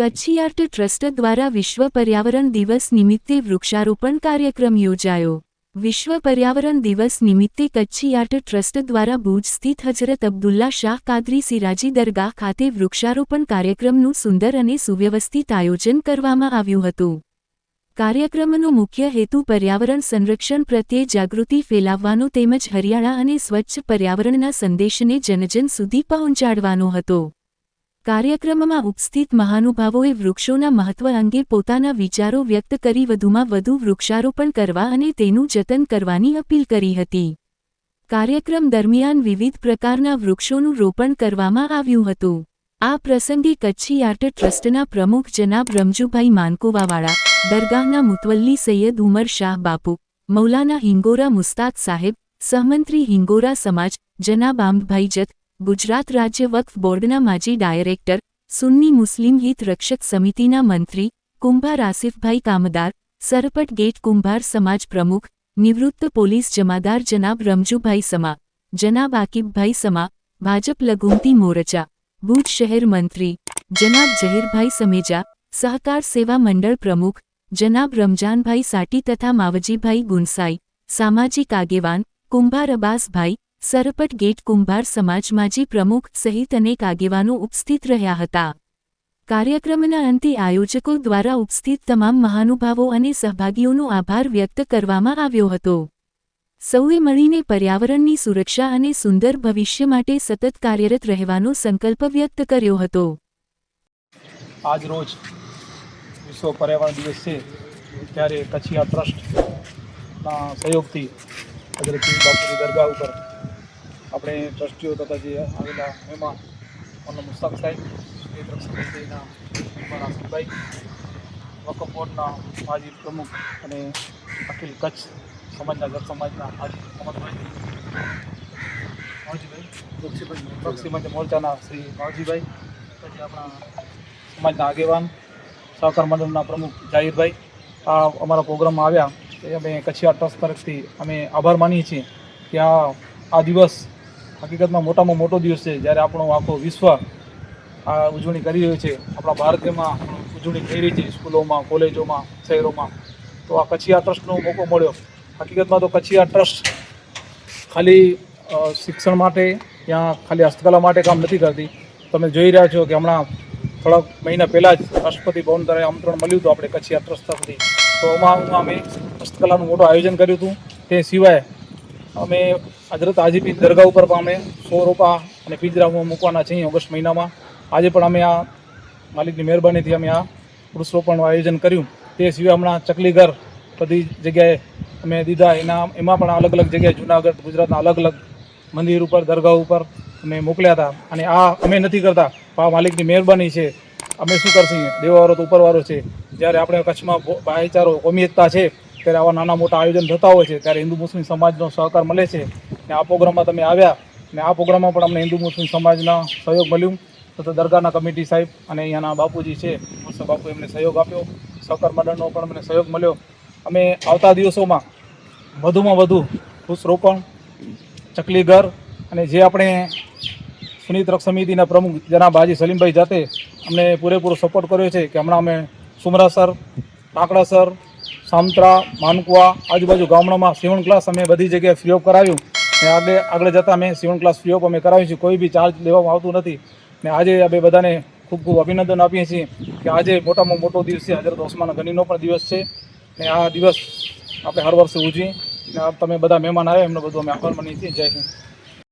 Kutchi art trust દ્વારા વિશ્વ પર્યાવરણ દિવસ નિમિત્તે વૃક્ષારોપણ કાર્યક્રમ યોજાયો। વિશ્વ પર્યાવરણ દિવસ નિમિત્તે કચ્છી આર્ટ ટ્રસ્ટ દ્વારા ભુજ સ્થિત હજરત અબ્દુલ્લા શાહ કાદરી સિરાજી દરગાહ ખાતે વૃક્ષારોપણ કાર્યક્રમનું સુંદર અને સુવ્યવસ્થિત આયોજન કરવામાં આવ્યું હતું। કાર્યક્રમનો મુખ્ય હેતુ પર્યાવરણ સંરક્ષણ પ્રત્યે જાગૃતિ ફેલાવવાનો તેમજ હરિયાળા અને સ્વચ્છ પર્યાવરણના સંદેશને જનજન સુધી પહોંચાડવાનો હતો। કાર્યક્રમમાં ઉપસ્થિત મહાનુભાવોએ વૃક્ષોના મહત્વ અંગે પોતાના વિચારો વ્યક્ત કરી વધુમાં વધુ વૃક્ષારોપણ કરવા અને તેનું જતન કરવાની અપીલ કરી હતી। કાર્યક્રમ દરમિયાન વિવિધ પ્રકારના વૃક્ષોનું રોપણ કરવામાં આવ્યું હતું। આ પ્રસંગે કચ્છી આર્ટ ટ્રસ્ટના પ્રમુખ જનાબ રમજુભાઈ માનકોવાવાળા, દરગાહના મુતવલ્લી સૈયદ ઉમર શાહ બાપુ, મૌલાના હિંગોરા મુસ્તાક સાહેબ, સહમંત્રી હિંગોરા સમાજ જનાબ આંબભાઈ જત, ગુજરાત રાજ્ય વક્ફ બોર્ડના માજી ડાયરેક્ટર, સુન્ની મુસ્લિમ હિત રક્ષક સમિતિના મંત્રી કુંભાર આસિફભાઈ કામદાર, સરપટ ગેટ કુંભાર સમાજ પ્રમુખ, નિવૃત્ત પોલીસ જમાદાર જનાબ રમજુભાઈ સમા, જનાબ આકિબભાઈ સમા, ભાજપ લઘુમતી મોરચા, ભુજ શહેર મંત્રી જનાબ જહીરભાઈ સમેજા, સહકાર સેવા મંડળ પ્રમુખ જનાબ રમજાનભાઈ સાટી તથા માવજીભાઈ ગુંસાઈ, સામાજિક આગેવાન કુંભાર અબ્બાસભાઈ, સરપટ ગેટ કુંભાર સમાજ માજી પ્રમુખ સહિત અનેક આગેવાનો ઉપસ્થિત રહ્યા હતા। કાર્યક્રમના અંતે આયોજકો દ્વારા ઉપસ્થિત તમામ મહાનુભાવો અને સહભાગીઓનો આભાર વ્યક્ત કરવામાં આવ્યો હતો। સૌએ મળીને પર્યાવરણની સુરક્ષા અને સુંદર ભવિષ્ય માટે સતત કાર્યરત રહેવાનો સંકલ્પ વ્યક્ત કર્યો હતો। આજ રોજ વિશ્વ પર્યાવરણ દિવસ છે ત્યારે કચ્છી આર્ટ ટ્રસ્ટના સહયોગથી હજરત બાપુની દરગાહ ઉપર આપણે ટ્રસ્ટીઓ તથા જે આવેલા મહેમાન મોહમ્મદ મુસ્તાક સાહેબ, સમિતિના કુંભાર આસિફભાઈ, વકફ બોર્ડના માજી પ્રમુખ અને અખિલ કચ્છ સમાજના જત સમાજના હાજી મોહમ્મદભાઈ, માવજીભાઈ મોરચાના શ્રી માવજીભાઈ, પછી આપણા સમાજના આગેવાન સહકાર મંડળના પ્રમુખ જાહીરભાઈ આ અમારા પ્રોગ્રામમાં આવ્યા એ અમે કચ્છી આર્ટ ટ્રસ્ટ તરફથી અમે આભાર માનીએ છીએ કે આ દિવસ હકીકતમાં મોટામાં મોટો દિવસ છે જ્યારે આપણો આખો વિશ્વ આ ઉજવણી કરી રહ્યું છે। આપણા ભારતમાં ઉજવણી થઈ રહી છે સ્કૂલોમાં, કોલેજોમાં, શહેરોમાં। તો આ કચ્છી આર્ટ ટ્રસ્ટનો મોકો મળ્યો। હકીકતમાં તો કચ્છી આર્ટ ટ્રસ્ટ ખાલી શિક્ષણ માટે યા ખાલી હસ્તકલા માટે કામ નથી કરતી। તમે જોઈ રહ્યા છો કે હમણાં થોડાક મહિના પહેલાં જ રાષ્ટ્રપતિ ભવન દ્વારા આમંત્રણ મળ્યું હતું આપણે કચ્છી આર્ટ ટ્રસ્ટ તરફથી। તો એમાં અમે હસ્તકલાનું મોટું આયોજન કર્યું હતું। તે સિવાય અમે હજરત હાજીપીર દરગાહ ઉપર પણ અમે 100 રોપા અને પિંજરા મૂકવાના છીએ ઓગસ્ટ મહિનામાં। આજે પણ અમે આ માલિકની મહેરબાનીથી અમે આ વૃક્ષરોપણનું આયોજન કર્યું। તે સિવાય હમણાં ચકલીઘર બધી જગ્યાએ અમે દીધા। એમાં પણ અલગ અલગ જગ્યાએ જૂનાગઢ ગુજરાતના અલગ અલગ મંદિર ઉપર, દરગાહ ઉપર અમે મોકલ્યા હતા। અને આ અમે નથી કરતા, આ માલિકની મહેરબાની છે। અમે શું કરશું, દેવાવાળો તો ઉપરવાળો છે। જ્યારે આપણે કચ્છમાં ભાઈચારો, કોમિયતતા છે ત્યારે આવા નાના મોટા આયોજન થતા હોય છે ત્યારે હિન્દુ મુસ્લિમ સમાજનો સહકાર મળે છે। ને આ પ્રોગ્રામમાં તમે આવ્યા ને આ પ્રોગ્રામમાં પણ અમને હિન્દુ મુસ્લિમ સમાજના સહયોગ મળ્યું તથા દરગાહના કમિટી સાહેબ અને અહીંયાના બાપુજી છે બાપુ એમને સહયોગ આપ્યો, સહકાર મંડળનો પણ અમને સહયોગ મળ્યો। અમે આવતા દિવસોમાં વધુમાં વધુ વૃક્ષરોપણ, ચકલીઘર અને જે આપણે સુનિત રક્ષ સમિતિના પ્રમુખ જનાબ હાજી સલીમભાઈ જાતે અમને પૂરેપૂરો સપોર્ટ કર્યો છે કે હમણાં અમે સુમરાસર, કાકડાસર, સામત્રા, માનકુવા આજુબાજુ ગામડામાં સીવણ ક્લાસ અમે બધી જગ્યાએ ફ્રી ઓફ કરાવ્યું। ને આગળ જતાં અમે સીવણ ક્લાસ ફ્રી ઓફ અમે કરાવીએ છીએ, કોઈ બી ચાર્જ લેવામાં આવતું નથી। ને આજે અમે બધાને ખૂબ ખૂબ અભિનંદન આપીએ છીએ કે આજે મોટામાં મોટો દિવસ છે, હજરત ઓસ્માન ગનીનો પણ દિવસ છે। ને આ દિવસ આપણે હર વર્ષે ઉજવીએ ને તમે બધા મહેમાન આવ્યા એમનો બધું અમે આભાર માનીએ છીએ। જય હિન્દ।